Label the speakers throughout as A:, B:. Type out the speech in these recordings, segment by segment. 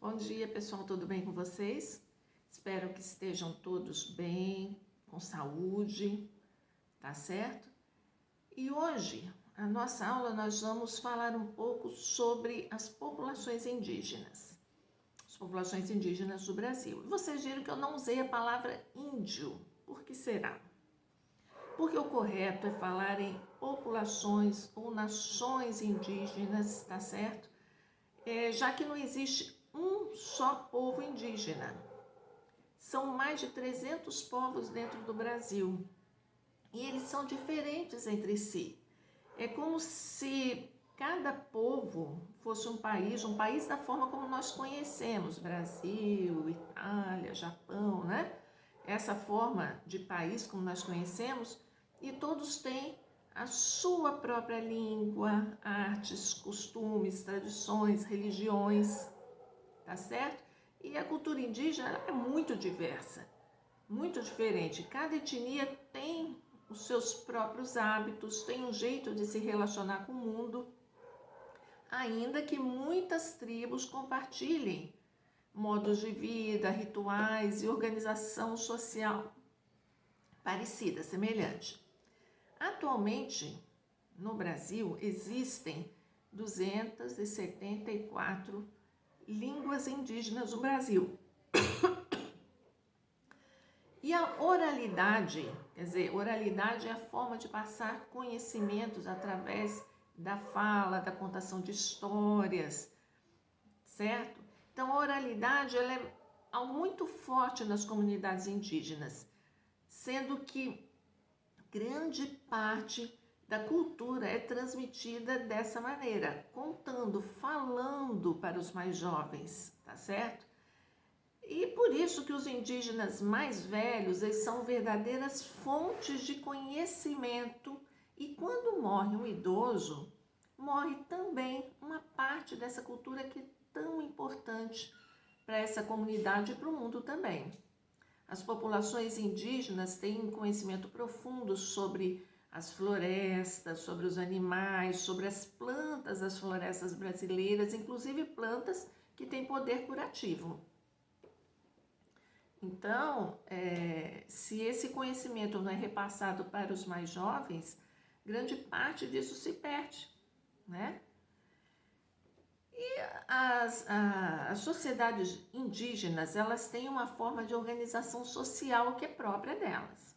A: Bom dia, pessoal, tudo bem com vocês? Espero que estejam todos bem, com saúde, tá certo? E hoje, a nossa aula, nós vamos falar um pouco sobre as populações indígenas do Brasil. Vocês viram que eu não usei a palavra índio, por que será? Porque o correto é falar em populações ou nações indígenas, tá certo? Já que não existe um só povo indígena. São mais de 300 povos dentro do Brasil e eles são diferentes entre si. É como se cada povo fosse um país da forma como nós conhecemos, Brasil, Itália, Japão, né? Essa forma de país como nós conhecemos, e todos têm a sua própria língua, artes, costumes, tradições, religiões, tá certo? E a cultura indígena é muito diversa, muito diferente. Cada etnia tem os seus próprios hábitos, tem um jeito de se relacionar com o mundo, ainda que muitas tribos compartilhem modos de vida, rituais e organização social parecida, semelhante. Atualmente, no Brasil, existem 274 línguas indígenas no Brasil. E a oralidade, quer dizer, oralidade é a forma de passar conhecimentos através da fala, da contação de histórias, certo? Então, a oralidade ela é algo muito forte nas comunidades indígenas, sendo que grande parte da cultura é transmitida dessa maneira, contando, falando para os mais jovens, tá certo? E por isso que os indígenas mais velhos, eles são verdadeiras fontes de conhecimento, e quando morre um idoso, morre também uma parte dessa cultura que é tão importante para essa comunidade e para o mundo também. As populações indígenas têm um conhecimento profundo sobre as florestas, sobre os animais, sobre as plantas das florestas brasileiras, inclusive plantas que têm poder curativo. Então, se esse conhecimento não é repassado para os mais jovens, grande parte disso se perde, né? E as sociedades indígenas, elas têm uma forma de organização social que é própria delas.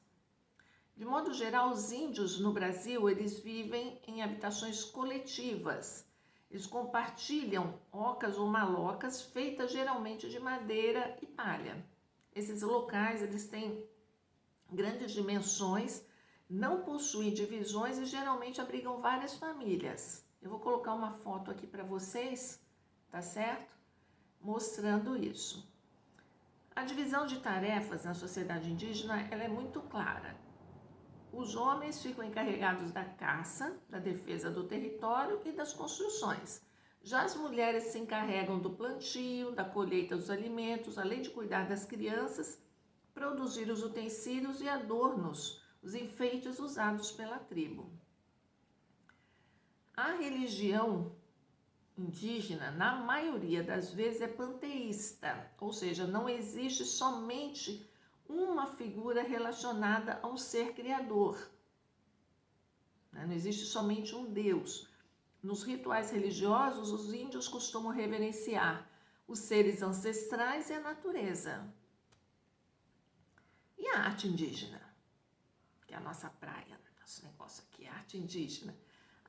A: De modo geral, os índios no Brasil, eles vivem em habitações coletivas. Eles compartilham ocas ou malocas feitas geralmente de madeira e palha. Esses locais, eles têm grandes dimensões, não possuem divisões e geralmente abrigam várias famílias. Eu vou colocar uma foto aqui para vocês, tá certo? Mostrando isso. A divisão de tarefas na sociedade indígena, ela é muito clara. Os homens ficam encarregados da caça, da defesa do território e das construções. Já as mulheres se encarregam do plantio, da colheita dos alimentos, além de cuidar das crianças, produzir os utensílios e adornos, os enfeites usados pela tribo. A religião indígena, na maioria das vezes, é panteísta, ou seja, não existe somente uma figura relacionada a um ser criador. Não existe somente um Deus. Nos rituais religiosos, os índios costumam reverenciar os seres ancestrais e a natureza. E a arte indígena? Que é a nossa praia, nosso negócio aqui, a arte indígena.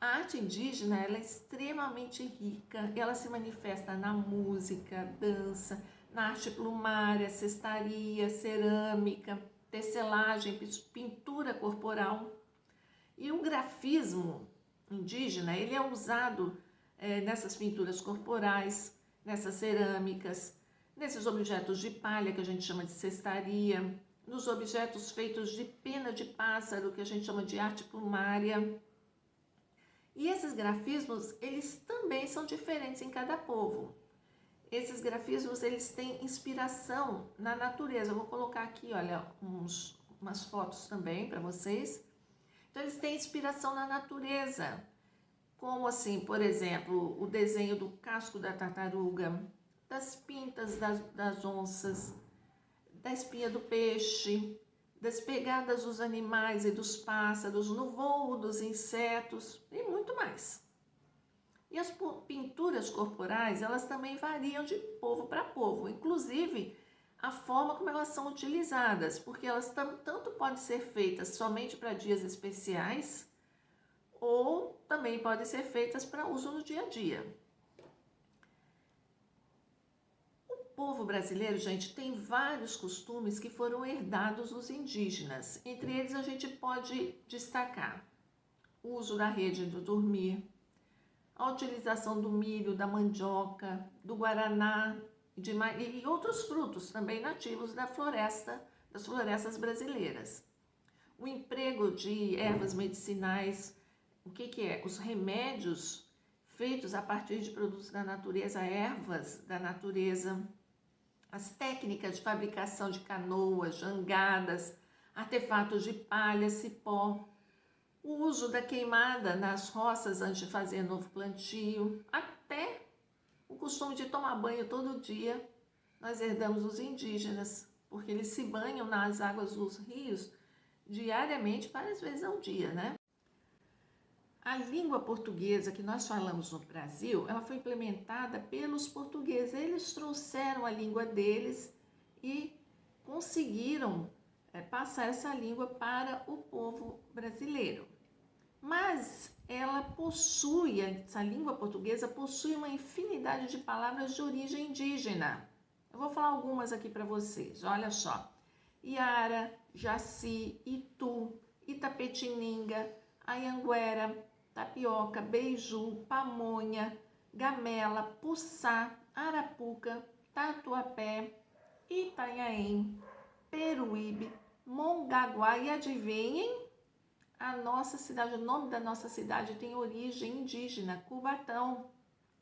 A: A arte indígena, ela é extremamente rica, ela se manifesta na música, dança, na arte plumária, cestaria, cerâmica, tecelagem, pintura corporal. E o grafismo indígena, ele é usado nessas pinturas corporais, nessas cerâmicas, nesses objetos de palha que a gente chama de cestaria, nos objetos feitos de pena de pássaro que a gente chama de arte plumária. E esses grafismos, eles também são diferentes em cada povo. Esses grafismos, eles têm inspiração na natureza. Eu vou colocar aqui, olha, umas fotos também para vocês. Então, eles têm inspiração na natureza, como assim, por exemplo, o desenho do casco da tartaruga, das pintas das onças, da espinha do peixe, das pegadas dos animais e dos pássaros, no voo dos insetos e muito mais. E as pinturas corporais, elas também variam de povo para povo, inclusive a forma como elas são utilizadas, porque elas tanto podem ser feitas somente para dias especiais, ou também podem ser feitas para uso no dia a dia. O povo brasileiro, gente, tem vários costumes que foram herdados dos indígenas. Entre eles a gente pode destacar o uso da rede do dormir, a utilização do milho, da mandioca, do guaraná e outros frutos também nativos das florestas brasileiras. O emprego de ervas medicinais, o que é? Os remédios feitos a partir de produtos da natureza, ervas da natureza, as técnicas de fabricação de canoas, jangadas, artefatos de palha, cipó, o uso da queimada nas roças antes de fazer novo plantio, até o costume de tomar banho todo dia, nós herdamos dos indígenas, porque eles se banham nas águas dos rios diariamente, várias vezes ao dia, né? A língua portuguesa que nós falamos no Brasil, ela foi implementada pelos portugueses. Eles trouxeram a língua deles e conseguiram passar essa língua para o povo brasileiro. Mas essa língua portuguesa possui uma infinidade de palavras de origem indígena. Eu vou falar algumas aqui para vocês, olha só. Iara, Jaci, Itu, Itapetininga, Anhanguera, tapioca, beiju, pamonha, gamela, puçá, arapuca, tatuapé, Itanhaém, Peruíbe, Mongaguá e adivinhem? A nossa cidade, o nome da nossa cidade tem origem indígena, Cubatão.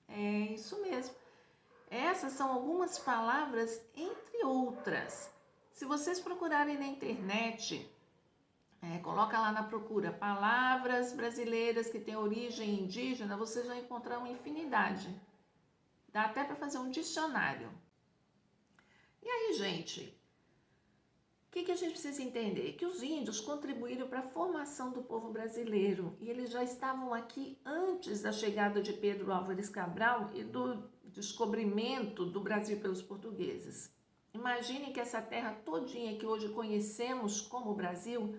A: É isso mesmo. Essas são algumas palavras, entre outras. Se vocês procurarem na internet, coloca lá na procura palavras brasileiras que têm origem indígena, vocês vão encontrar uma infinidade. Dá até para fazer um dicionário. E aí, gente, o que a gente precisa entender? Que os índios contribuíram para a formação do povo brasileiro e eles já estavam aqui antes da chegada de Pedro Álvares Cabral e do descobrimento do Brasil pelos portugueses. Imaginem que essa terra todinha que hoje conhecemos como Brasil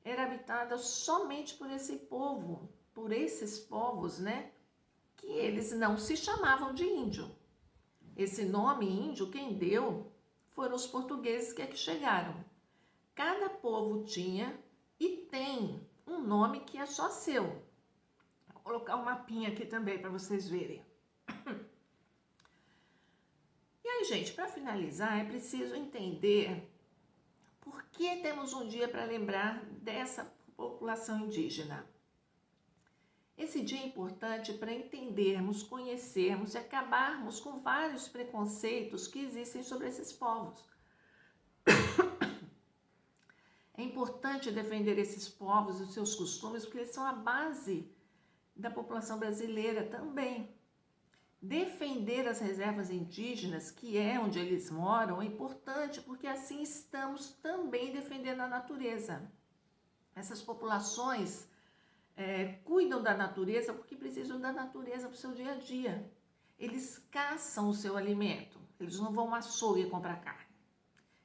A: era habitada somente por esse povo, por esses povos, né? Que eles não se chamavam de índio. Esse nome índio, quem deu foram os portugueses que aqui chegaram. Cada povo tinha e tem um nome que é só seu. Vou colocar um mapinha aqui também para vocês verem. E aí, gente, para finalizar, é preciso entender por que temos um dia para lembrar dessa população indígena. Esse dia é importante para entendermos, conhecermos e acabarmos com vários preconceitos que existem sobre esses povos. É importante defender esses povos e os seus costumes, porque eles são a base da população brasileira também. Defender as reservas indígenas, que é onde eles moram, é importante, porque assim estamos também defendendo a natureza. Essas populações cuidam da natureza porque precisam da natureza para o seu dia a dia. Eles caçam o seu alimento, eles não vão ao açougue comprar carne.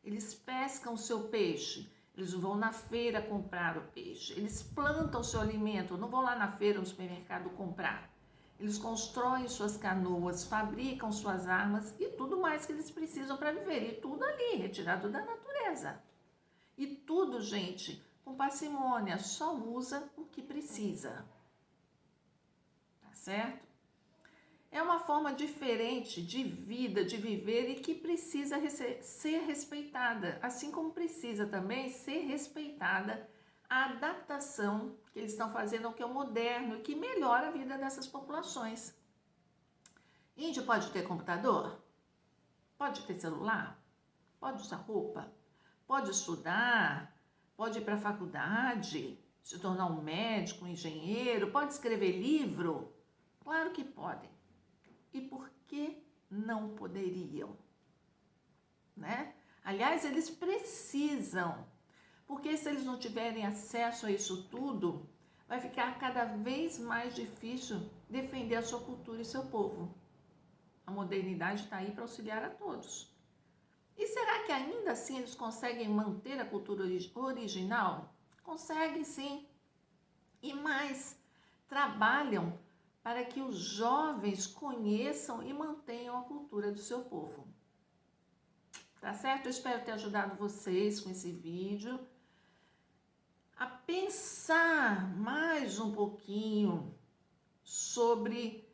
A: Eles pescam o seu peixe, eles vão na feira comprar o peixe. Eles plantam o seu alimento, não vão lá na feira, no supermercado comprar. Eles constroem suas canoas, fabricam suas armas e tudo mais que eles precisam para viver. E tudo ali, retirado da natureza. E tudo, gente, com parcimônia, só usa o que precisa. Tá certo? É uma forma diferente de vida, de viver e que precisa ser respeitada, assim como precisa também ser respeitada a adaptação que eles estão fazendo ao que é o moderno e que melhora a vida dessas populações. Índio pode ter computador? Pode ter celular? Pode usar roupa? Pode estudar? Pode ir para a faculdade? Se tornar um médico, um engenheiro? Pode escrever livro? Claro que podem. E por que não poderiam, né? Aliás, eles precisam, porque se eles não tiverem acesso a isso tudo, vai ficar cada vez mais difícil defender a sua cultura e seu povo. A modernidade está aí para auxiliar a todos. E será que ainda assim eles conseguem manter a cultura original? Conseguem, sim. E mais, trabalham para que os jovens conheçam e mantenham a cultura do seu povo. Tá certo? Eu espero ter ajudado vocês com esse vídeo a pensar mais um pouquinho sobre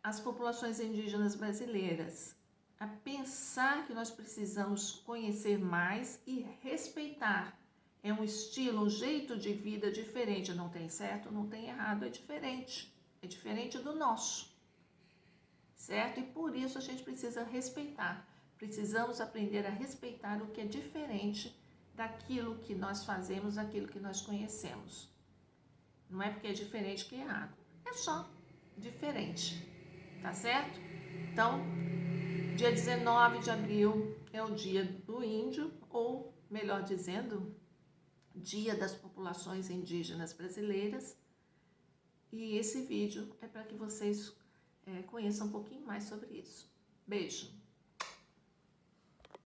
A: as populações indígenas brasileiras, a pensar que nós precisamos conhecer mais e respeitar. É um estilo, um jeito de vida diferente, não tem certo, não tem errado, é diferente do nosso, certo? E por isso a gente precisa respeitar, precisamos aprender a respeitar o que é diferente daquilo que nós fazemos, daquilo que nós conhecemos. Não é porque é diferente que é errado, é só diferente, tá certo? Então, dia 19 de abril é o dia do índio, ou melhor dizendo, Dia das Populações Indígenas Brasileiras. E esse vídeo é para que vocês conheçam um pouquinho mais sobre isso. Beijo!